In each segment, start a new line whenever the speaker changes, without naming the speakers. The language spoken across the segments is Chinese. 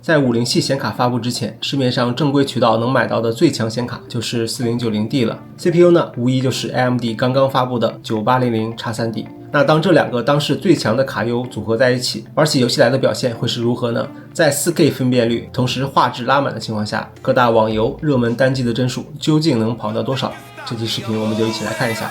在50系显卡发布之前，市面上正规渠道能买到的最强显卡就是 4090D 了。CPU 呢，无疑就是 AMD 刚刚发布的 9800X3D。那当这两个当时最强的卡优组合在一起，玩起游戏来的表现会是如何呢？在 4K 分辨率，同时画质拉满的情况下，各大网游热门单机的帧数究竟能跑到多少？这期视频我们就一起来看一下。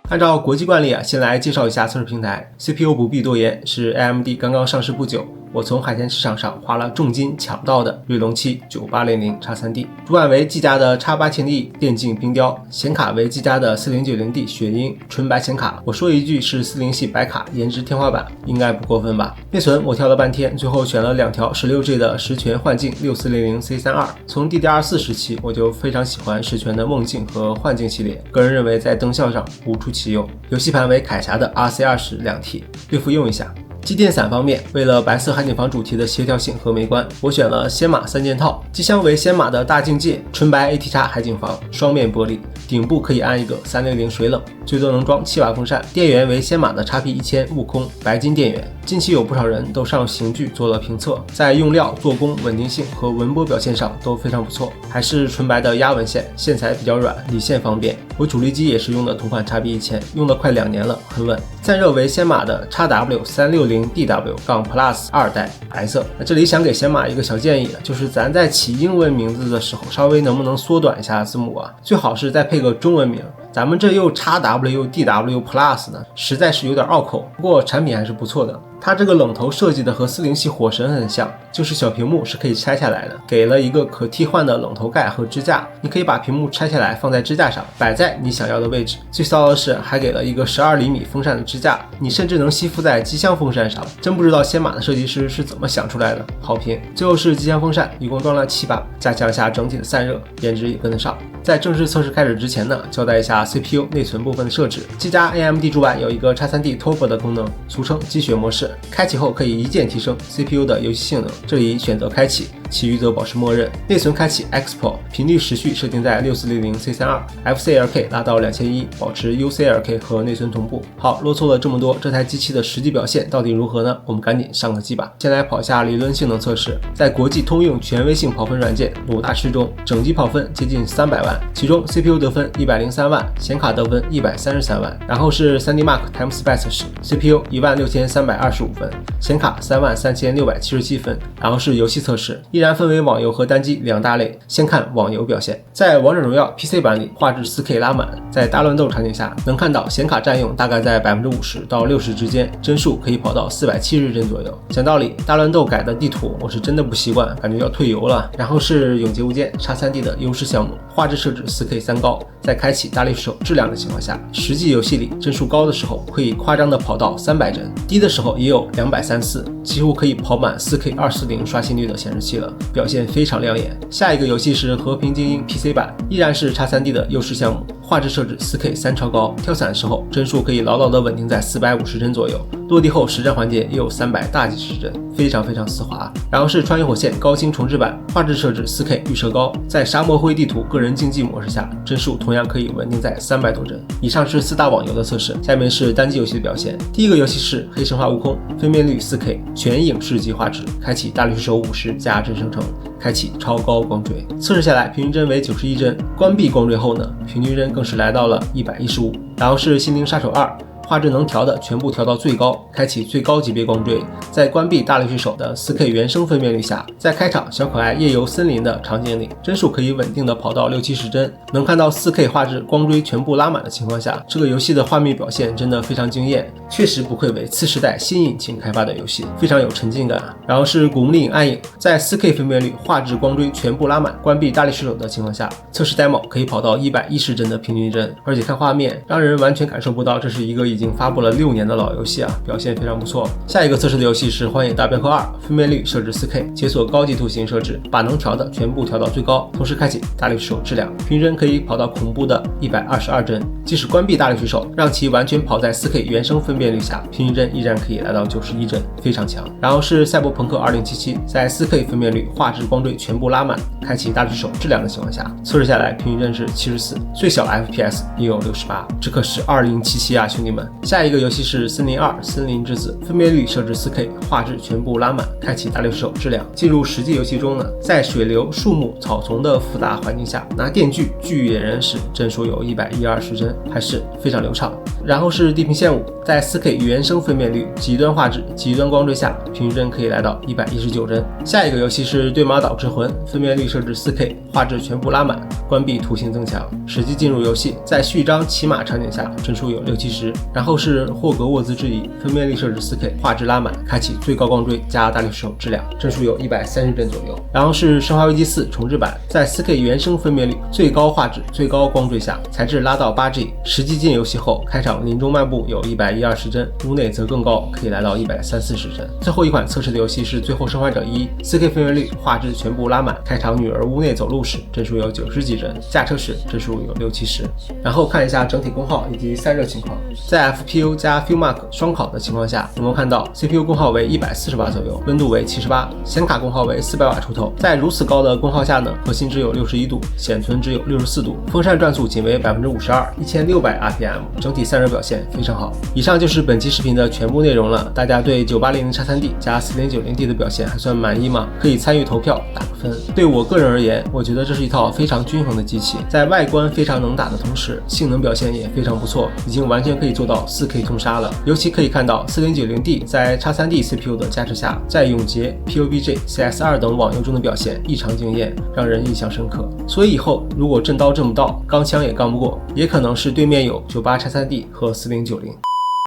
按照国际惯例先来介绍一下测试平台。CPU 不必多言，是 AMD 刚刚上市不久，我从海鲜市场上花了重金抢到的锐龙7 9800X3D。主板为技嘉的 X8000D 电竞冰雕，显卡为技嘉的 4090D 雪鹰纯白显卡。我说一句是40系白卡颜值天花板，应该不过分吧？内存我挑了半天，最后选了2条 16G 的十全幻境 6400C32。从 DDR4 时期我就非常喜欢十全的梦境和幻境系列，个人认为在灯效上无出其右。游戏盘为铠侠的 RC20 2T， 略复用一下。机电伞方面，为了白色海景房主题的协调性和美观，我选了仙马3件套。机箱为仙马的大境界纯白 ATX 海景房，双面玻璃，顶部可以安一个360水冷，最多能装7瓦风扇。电源为仙马的 XP1000 悟空白金电源。近期有不少人都上刑具做了评测，在用料、做工、稳定性和纹波表现上都非常不错。还是纯白的压纹线，线材比较软，理线方便。我主力机也是用的同款 XP1000，用了快2年了，很稳。散热为仙马的 XW360DW-Plus 2代白色。这里想给仙马一个小建议，就是咱在起英文名字的时候，稍微能不能缩短一下字母最好是再配个中文名。咱们这又 XW-DW-Plus 呢，实在是有点拗口，不过产品还是不错的。它这个冷头设计的和40系火神很像，就是小屏幕是可以拆下来的，给了一个可替换的冷头盖和支架，你可以把屏幕拆下来放在支架上，摆在你想要的位置。最骚的是还给了一个12厘米风扇的支架，你甚至能吸附在机箱风扇上，真不知道仙马的设计师是怎么想出来的，好评。最后是机箱风扇，一共装了7把，加强一下整体的散热，颜值也跟得上。在正式测试开始之前呢，交代一下 CPU 内存部分的设置。技嘉 AMD 主板有一个 X3D Turbo 的功能，俗称积雪模式，开启后可以一键提升 CPU 的游戏性能，这里选择开启，其余则保持默认。内存开启 Expo， 频率时序设定在 6400C32， FC2K 拉到2100，保持 UC2K 和内存同步。好，啰嗦了这么多，这台机器的实际表现到底如何呢？我们赶紧上个机吧。先来跑下理论性能测试，在国际通用权威性跑分软件鲁大师中，整机跑分接近300万，其中 CPU 得分103万，显卡得分133万，然后是 3D Mark Timespace 时 CPU 16325分，显卡33677分，然后是游戏测试，依然分为网游和单机2大类。先看网游表现，在王者荣耀 PC 版里，画质 4K 拉满，在大乱斗场景下，能看到显卡占用大概在 50%到60%之间，帧数可以跑到470帧左右。讲道理，大乱斗改的地图我是真的不习惯，感觉要退游了。然后是永劫无间 X3D 的优势项目，画质设置 4K 3高，在开启大力水手质量的情况下，实际游戏里帧数高的时候可以夸张的跑到300帧，低的时候也有234，几乎可以跑满 4K 240刷新率的显示器了，表现非常亮眼。下一个游戏是和平精英 PC 版，依然是 X3D 的优势项目，画质设置 4K 3超高，跳伞的时候帧数可以牢牢的稳定在450帧左右，落地后实战环节也有300大几十帧，非常丝滑。然后是穿越火线高清重置版，画质设置 4K 预设高，在沙漠灰地图个人竞技模式下，帧数同样可以稳定在300多帧。以上是4大网游的测试，下面是单机游戏的表现。第一个游戏是黑神话悟空，分辨率 4K 全影视级画质，开启大力水手50加帧生成，开启超高光追，测试下来平均帧为91帧，关闭光追后呢，平均帧更是来到了115。然后是心灵杀手2，画质能调的全部调到最高，开启最高级别光追，在关闭大力水手的 4K 原生分辨率下，在开场小可爱夜游森林的场景里，帧数可以稳定的跑到60-70帧，能看到 4K 画质光追全部拉满的情况下，这个游戏的画面表现真的非常惊艳，确实不愧为次世代新引擎开发的游戏，非常有沉浸感然后是古墓丽影暗影，在 4K 分辨率画质光追全部拉满，关闭大力水手的情况下，测试 demo 可以跑到110帧的平均帧，而且看画面让人完全感受不到这是一个已经发布了6年的老游戏啊，表现非常不错。下一个测试的游戏是《荒野大镖客2》，分辨率设置 4K， 解锁高级图形设置，把能调的全部调到最高，同时开启大力水手质量，平均可以跑到恐怖的122帧。即使关闭大力水手，让其完全跑在 4K 原生分辨率下，平均帧依然可以来到91帧，非常强。然后是赛博朋克2077，在 4K 分辨率、画质、光追全部拉满，开启大力水手质量的情况下，测试下来平均帧是74，最小 FPS 也有68，这可是2077啊，兄弟们！下一个游戏是《森林2：森林之子》，分辨率设置 4K， 画质全部拉满，开启大力水手质量。进入实际游戏中呢，在水流、树木、草丛的复杂环境下，拿电锯锯野人时，帧数有120帧，还是非常流畅。然后是《地平线5》，在 4K 原生分辨率、极端画质、极端光追下，平均帧可以来到119帧。下一个游戏是《对马岛之魂》，分辨率设置 4K， 画质全部拉满，关闭图形增强。实际进入游戏，在序章骑马场景下，帧数有60-70。然后是《霍格沃兹之遗》，分辨率设置 4K， 画质拉满，开启最高光追加大力水手质量，帧数有130帧左右。然后是《生化危机4重置版》，在 4K 原生分辨率、最高画质、最高光追下，材质拉到8G。实际进游戏后，开场林中漫步有120帧，屋内则更高，可以来到130-40帧。最后一款测试的游戏是《最后生还者1》，4K 分辨率、画质全部拉满，开场女儿屋内走路时，帧数有90几帧，驾车时帧数有60-70。然后看一下整体功耗以及散热情况。在 FPU 加 Fuelmark 双烤的情况下，能够看到 CPU 功耗为140瓦左右，温度为78，显卡功耗为400瓦出头。在如此高的功耗下呢，核心只有61度，显存只有64度，风扇转速仅为52%，1600 RPM， 整体散热表现非常好。以上就是本期视频的全部内容了。大家对 980X3D 加 4090D 的表现还算满意吗？可以参与投票打个分。对我个人而言，我觉得这是一套非常均衡的机器，在外观非常能打的同时，性能表现也非常不错，已经完全可以做到 4K 通杀了。尤其可以看到 4090D 在 X3D CPU 的加持下，在永劫、PUBG、CS2 等网游中的表现异常惊艳，让人印象深刻。所以以后如果震刀震不到，钢枪也杠不过，也可能是对面有 98X3D 和4090。